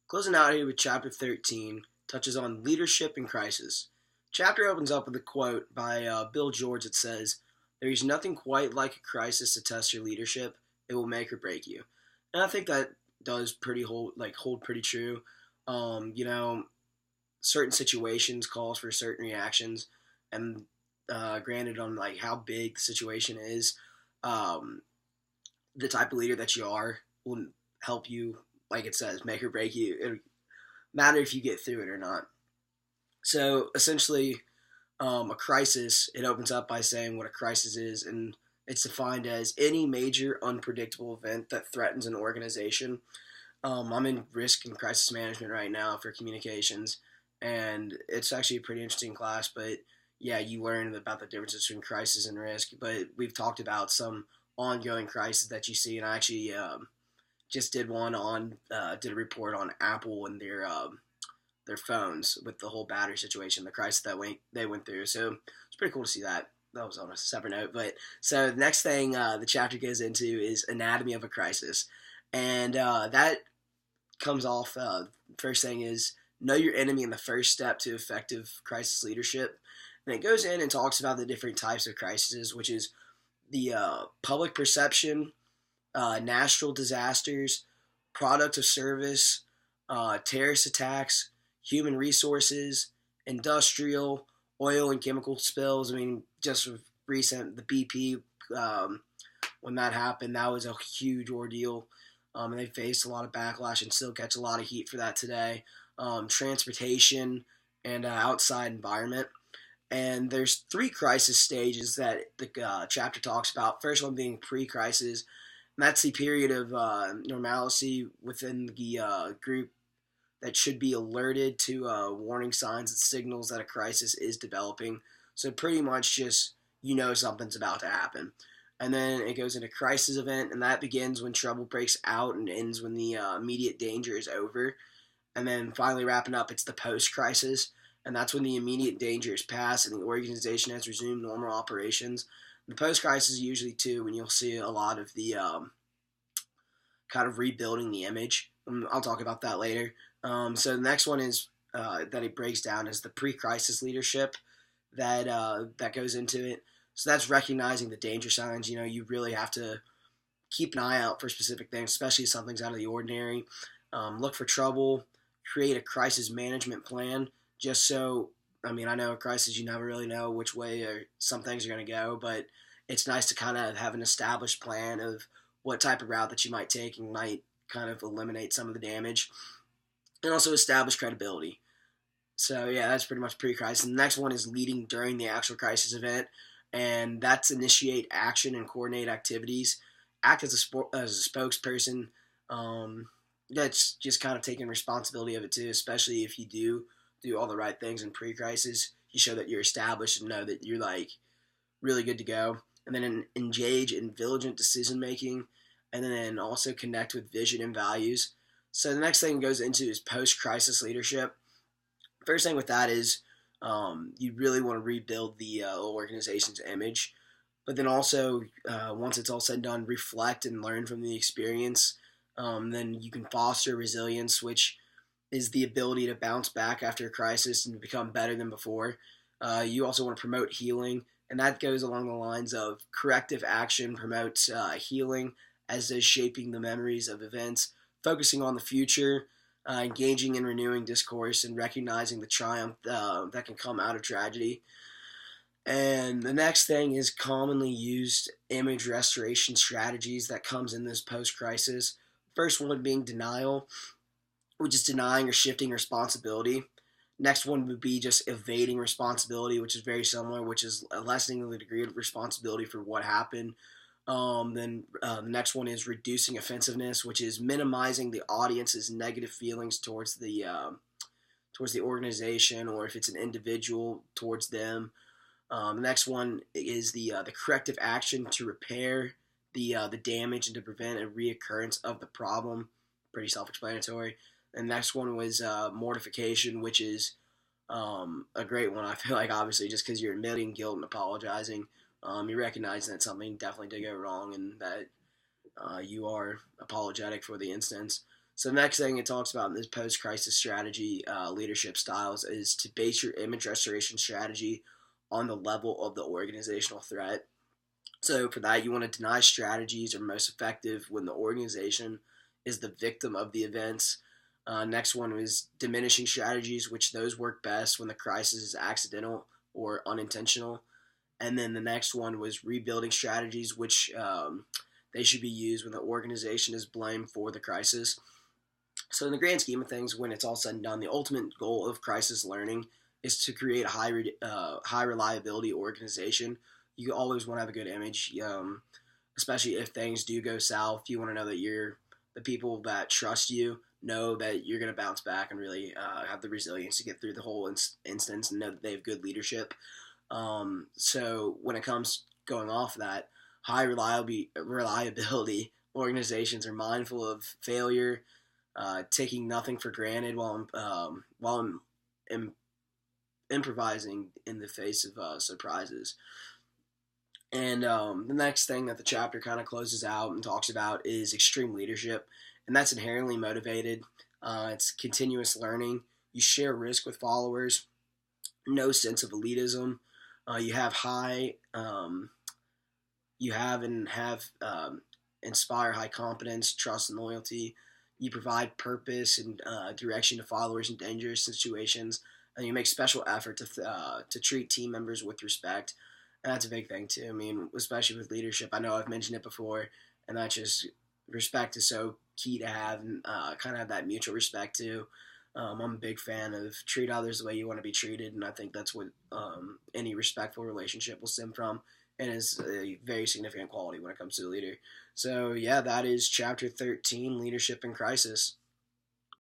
Closing out here with chapter 13, touches on leadership in crisis. Chapter opens up with a quote by Bill George that says, "There is nothing quite like a crisis to test your leadership. It will make or break you." And I think that does hold pretty true. Um, you know, Certain situations calls for certain reactions, and granted on like how big the situation is, um, the type of leader that you are will help you, like it says, make or break you. It matter if you get through it or not. So essentially, a crisis, it opens up by saying what a crisis is, and it's defined as any major unpredictable event that threatens an organization. I'm in risk and crisis management right now for communications, and it's actually a pretty interesting class. But yeah, you learn about the differences between crisis and risk. But we've talked about some ongoing crises that you see, and I actually just did a report on Apple and their phones with the whole battery situation, the crisis that they went through. So it's pretty cool to see that. That was on a separate note. But so the next thing the chapter goes into is anatomy of a crisis, and that comes off. First thing is know your enemy and the first step to effective crisis leadership. And it goes in and talks about the different types of crises, which is the public perception, natural disasters, product of service, terrorist attacks, human resources, industrial, oil and chemical spills. I mean, just recent, the BP, when that happened, that was a huge ordeal. And they faced a lot of backlash and still catch a lot of heat for that today. Transportation and outside environment. And there's three crisis stages that the chapter talks about. First one being pre-crisis. And that's the period of normalcy within the group that should be alerted to warning signs and signals that a crisis is developing. So pretty much just something's about to happen. And then it goes into crisis event, and that begins when trouble breaks out and ends when the immediate danger is over. And then finally wrapping up, it's the post-crisis, and that's when the immediate danger is past and the organization has resumed normal operations. The post-crisis is usually too when you'll see a lot of the kind of rebuilding the image. I'll talk about that later. So the next one is that it breaks down is the pre-crisis leadership that goes into it. So that's recognizing the danger signs. You really have to keep an eye out for specific things, especially if something's out of the ordinary. Look for trouble. Create a crisis management plan. Just so, I know a crisis, you never really know which way or some things are going to go, but it's nice to kind of have an established plan of what type of route that you might take and might kind of eliminate some of the damage. And also establish credibility. So yeah, that's pretty much pre-crisis. And the next one is leading during the actual crisis event, and that's initiate action and coordinate activities. Act as a spokesperson. That's just kind of taking responsibility of it too, especially if you do all the right things in pre-crisis. You show that you're established and know that you're like really good to go. And then engage in diligent decision making, and then also connect with vision and values. So the next thing goes into is post-crisis leadership. First thing with that is you really want to rebuild the organization's image, but then also once it's all said and done, reflect and learn from the experience. Then you can foster resilience, which is the ability to bounce back after a crisis and become better than before. You also want to promote healing, and that goes along the lines of corrective action promotes healing, as does shaping the memories of events, focusing on the future, engaging in renewing discourse, and recognizing the triumph that can come out of tragedy. And the next thing is commonly used image restoration strategies that comes in this post-crisis. First one being denial, which is denying or shifting responsibility. Next one would be just evading responsibility, which is very similar, which is lessening the degree of responsibility for what happened. Then the next one is reducing offensiveness, which is minimizing the audience's negative feelings towards the organization, or if it's an individual, towards them. The next one is the corrective action to repair the damage and to prevent a reoccurrence of the problem. Pretty self-explanatory. And the next one was mortification, which is a great one. I feel like obviously just because you're admitting guilt and apologizing, you recognize that something definitely did go wrong and that you are apologetic for the instance. So the next thing it talks about in this post-crisis strategy leadership styles is to base your image restoration strategy on the level of the organizational threat. So for that, you want to deny strategies are most effective when the organization is the victim of the events. Next one was diminishing strategies, which those work best when the crisis is accidental or unintentional. And then the next one was rebuilding strategies, which they should be used when the organization is blamed for the crisis. So in the grand scheme of things, when it's all said and done, the ultimate goal of crisis learning is to create a high reliability organization. You always want to have a good image, especially if things do go south. You want to know that the people that trust you know that you're going to bounce back and really have the resilience to get through the whole instance and know that they have good leadership. So when it comes going off of that, high reliability organizations are mindful of failure, taking nothing for granted while improvising in the face of surprises. And the next thing that the chapter kind of closes out and talks about is extreme leadership, and that's inherently motivated. It's continuous learning. You share risk with followers, no sense of elitism. You have inspire high confidence, trust, and loyalty. You provide purpose and direction to followers in dangerous situations, and you make special effort to treat team members with respect. And that's a big thing too. I mean, especially with leadership. I know I've mentioned it before, and that's just respect is so key to have, and kind of have that mutual respect too. I'm a big fan of treat others the way you want to be treated, and I think that's what any respectful relationship will stem from, and is a very significant quality when it comes to a leader. So yeah, that is chapter 13, Leadership in Crisis.